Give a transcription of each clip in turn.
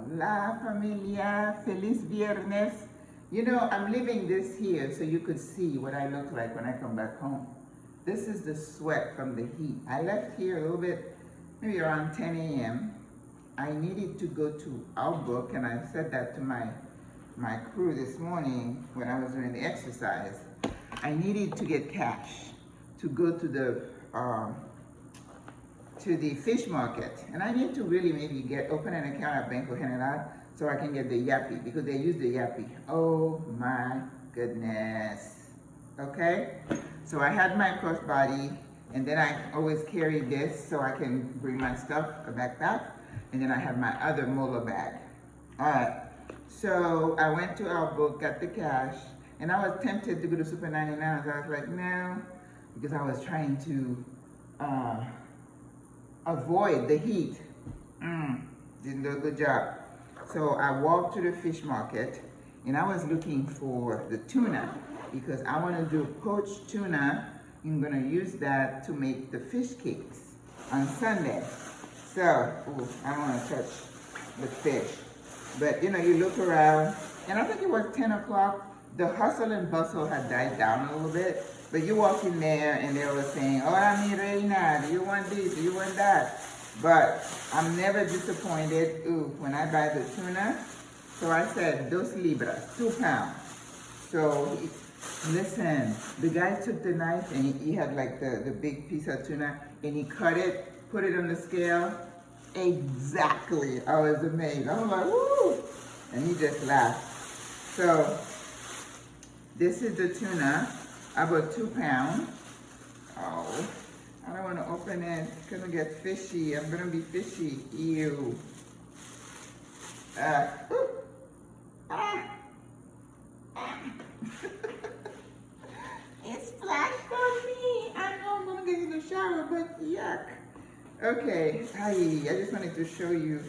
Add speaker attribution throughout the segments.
Speaker 1: Hola familia, feliz viernes. You know, I'm leaving this here so you could see what I look like when I come back home. This is the sweat from the heat. I left here a little bit, maybe around 10 a.m. I needed to go to Outbook, and I said that to my crew this morning when I was doing the exercise. I needed to get cash to go to the fish market, and I need to really maybe open an account at Banco General so I can get the yappy, because they use the yappy. Oh my goodness. Okay, so I had my crossbody, and then I always carry this so I can bring my stuff, a backpack, and then I have my other molar bag. All right, so I went to Outbook, got the cash, and I was tempted to go to Super 99. So I was like, no, because I was trying to avoid the heat. Didn't do a good job. So I walked to the fish market, and I was looking for the tuna, because I want to do poached tuna. I'm going to use that to make the fish cakes on Sunday. So, I don't want to touch the fish. But, you know, you look around, and I think it was 10 o'clock. The hustle and bustle had died down a little bit. But you walk in there, and they were saying, hola mi reina, do you want this, do you want that? But I'm never disappointed when I buy the tuna. So I said, 2 libras, 2 pounds. So listen, the guy took the knife, and he had like the big piece of tuna, and he cut it, put it on the scale. Exactly. I was amazed. I was like, woo! And he just laughed. So this is the tuna. About 2 pounds. Oh, I don't want to open it. It's going to get fishy. I'm going to be fishy. Ew. It splashed on me. I know I'm going to get in the shower, but yuck. Okay. Hi. I just wanted to show you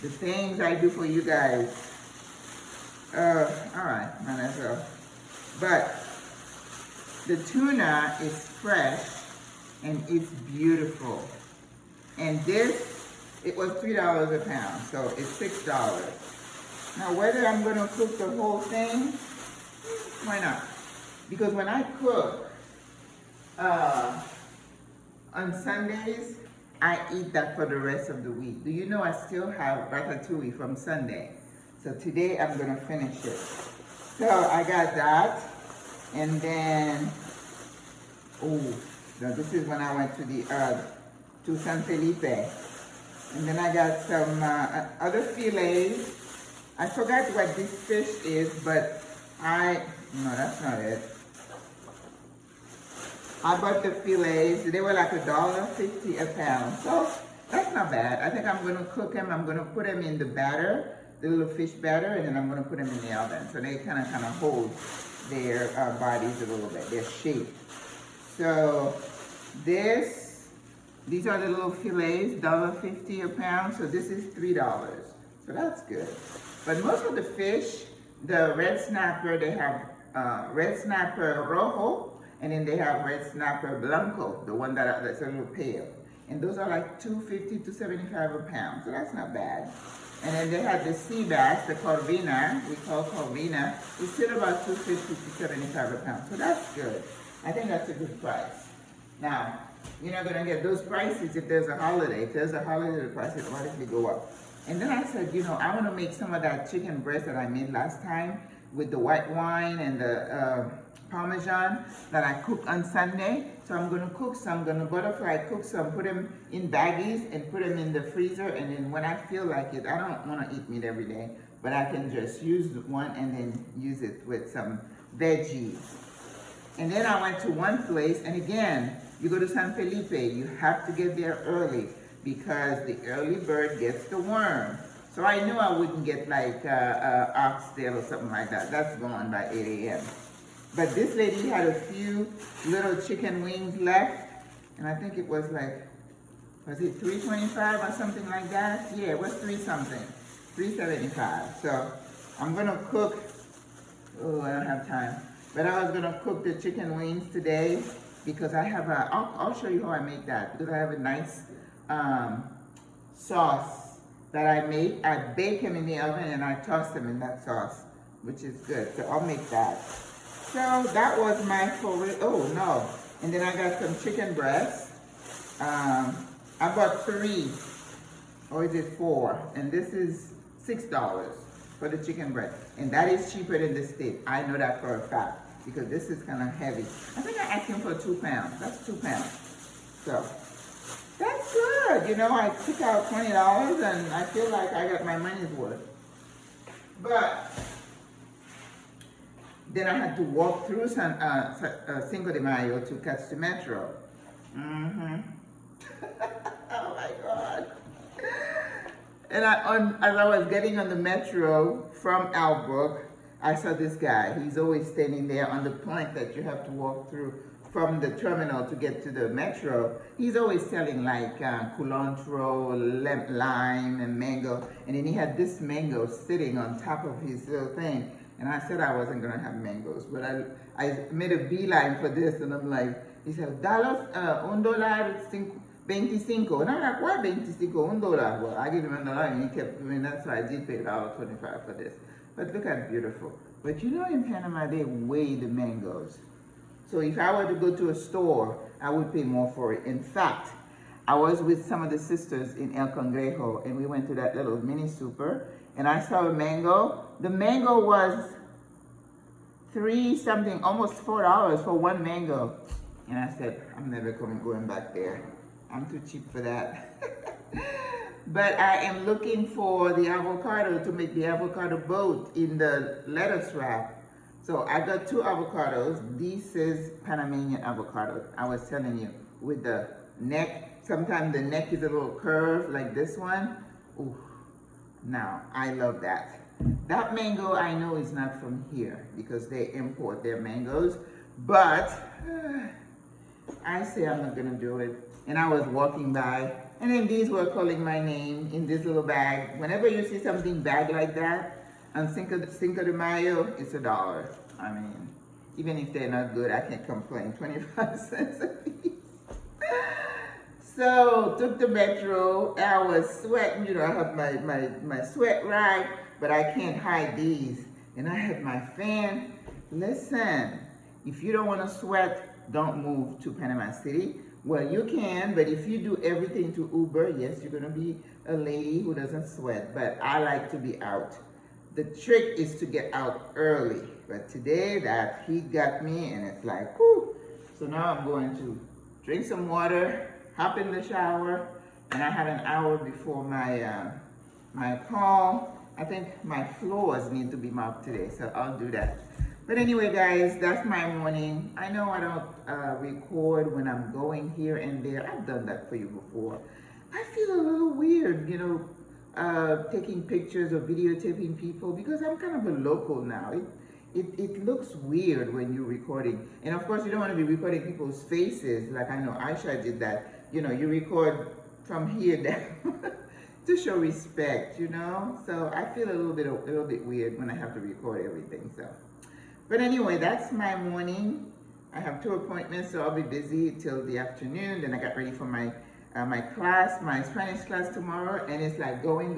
Speaker 1: the things I do for you guys. All right. Might as well. But the tuna is fresh and it's beautiful. And this, it was $3 a pound, so it's $6. Now whether I'm gonna cook the whole thing, why not? Because when I cook on Sundays, I eat that for the rest of the week. Do you know I still have ratatouille from Sunday? So today I'm gonna finish it. So I got that. And then, now this is when I went to San Felipe. And then I got some other fillets. I forgot what this fish is, but no, that's not it. I bought the fillets. They were like $1.50 a pound. So that's not bad. I think I'm gonna cook them. I'm gonna put them in the batter, the little fish batter, and then I'm gonna put them in the oven. So they kind of hold their bodies a little bit, their shape. So these are the little fillets, $1.50 a pound. So this is $3. So that's good. But most of the fish, the red snapper, they have red snapper rojo, and then they have red snapper blanco, the one that's a little pale. And those are like $2.50 to $2.75 a pound. So that's not bad. And then they had the sea bass, the corvina, we call corvina. It's still about $2.50 to $2.75 a pound. So that's good. I think that's a good price. Now, you're not gonna get those prices if there's a holiday. If there's a holiday, the price will automatically go up. And then I said, you know, I wanna make some of that chicken breast that I made last time with the white wine and the Parmesan that I cooked on Sunday. So I'm gonna cook some, I'm gonna butterfly cook some, put them in baggies and put them in the freezer, and then when I feel like it, I don't wanna eat meat every day, but I can just use one and then use it with some veggies. And then I went to one place, and again, you go to San Felipe, you have to get there early because the early bird gets the worm. So I knew I wouldn't get like oxtail or something like that. That's gone by 8 a.m. But this lady had a few little chicken wings left, and I think it was like, was it $3.25 or something like that? Yeah, it was $3.75. So I'm gonna cook, I don't have time. But I was gonna cook the chicken wings today because I have I'll show you how I make that, because I have a nice sauce that I make. I bake them in the oven and I toss them in that sauce, which is good. So I'll make that. So that was my favorite. Oh no. And then I got some chicken breasts. I bought 3, or is it 4? And this is $6 for the chicken breast. And that is cheaper than the steak. I know that for a fact because this is kind of heavy. I think I asked him for 2 pounds. That's 2 pounds. So that's good. You know, I took out $20 and I feel like I got my money's worth. But then I had to walk through Cinco de Mayo to catch the metro. Oh my God. And as I was getting on the metro from Albrook, I saw this guy. He's always standing there on the point that you have to walk through from the terminal to get to the metro. He's always selling like culantro, lime, and mango. And then he had this mango sitting on top of his little thing. And I said I wasn't gonna have mangoes, but I made a beeline for this, and I'm like, he said, $1.25. And I'm like, why 25? $1. Well, I gave him $1, and he kept doing that, so I did pay $1.25 for this. But look at beautiful. But you know, in Panama, they weigh the mangoes. So if I were to go to a store, I would pay more for it. In fact, I was with some of the sisters in El Congrejo, and we went to that little mini super, and I saw a mango. The mango was $3 something, almost $4 for one mango. And I said, I'm never going back there. I'm too cheap for that. But I am looking for the avocado to make the avocado boat in the lettuce wrap. So I got 2 avocados. This is Panamanian avocado. I was telling you, with the neck, sometimes the neck is a little curved like this one. Ooh, now I love that. That mango I know is not from here because they import their mangoes, but I say I'm not gonna do it. And I was walking by, and then these were calling my name in this little bag. Whenever you see something bag like that, on Cinco de Mayo, it's $1. I mean, even if they're not good, I can't complain. 25 cents a piece. So, took the metro, and I was sweating. You know, I have my sweat rag, but I can't hide these. And I had my fan. Listen, if you don't want to sweat, don't move to Panama City. Well, you can, but if you do everything to Uber, yes, you're going to be a lady who doesn't sweat, but I like to be out. The trick is to get out early, but today that heat got me, and it's like, whew. So now I'm going to drink some water, hop in the shower, and I have an hour before my call. I think my floors need to be mopped today, so I'll do that. But anyway, guys, that's my morning. I know I don't record when I'm going here and there. I've done that for you before. I feel a little weird, you know, taking pictures or videotaping people because I'm kind of a local now. It looks weird when you're recording. And of course, you don't want to be recording people's faces. Like I know Aisha did that. You know, you record from here down to show respect, you know? So I feel a little bit weird when I have to record everything, so. But anyway, that's my morning. I have 2 appointments, so I'll be busy till the afternoon. Then I got ready for my class, my Spanish class tomorrow, and it's like going.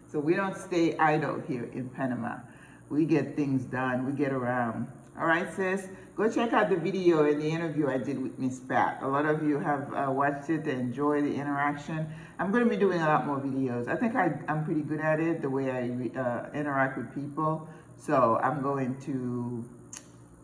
Speaker 1: So we don't stay idle here in Panama. We get things done, we get around. All right, sis, go check out the video and the interview I did with Miss Pat. A lot of you have watched it and enjoyed the interaction. I'm going to be doing a lot more videos. I think I'm pretty good at it, the way I interact with people. So I'm going to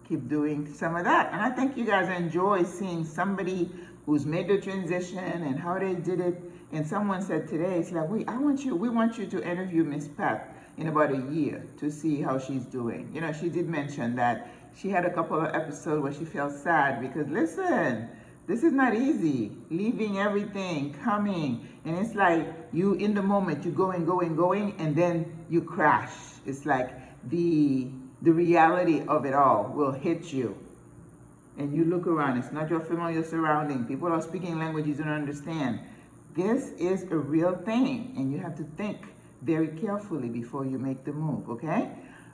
Speaker 1: keep doing some of that. And I think you guys enjoy seeing somebody who's made the transition and how they did it. And someone said today, it's like, we want you to interview Miss Pat in about a year to see how she's doing. You know, she did mention that she had a couple of episodes where she felt sad because listen, this is not easy. Leaving everything, coming, and it's like you in the moment, you going, and then you crash. It's like the reality of it all will hit you. And you look around, it's not your familiar surrounding. People are speaking languages you don't understand. This is a real thing, and you have to think very carefully before you make the move, okay?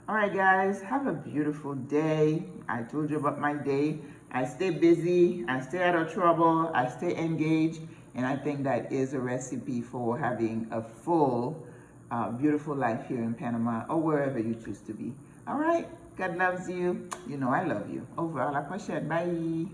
Speaker 1: All right, guys, have a beautiful day. I told you about my day. I stay busy, I stay out of trouble, I stay engaged, And I think that is a recipe for having a full, beautiful life here in Panama or wherever you choose to be. All right, God loves you. You know I love you. Over à la prochaine. Bye.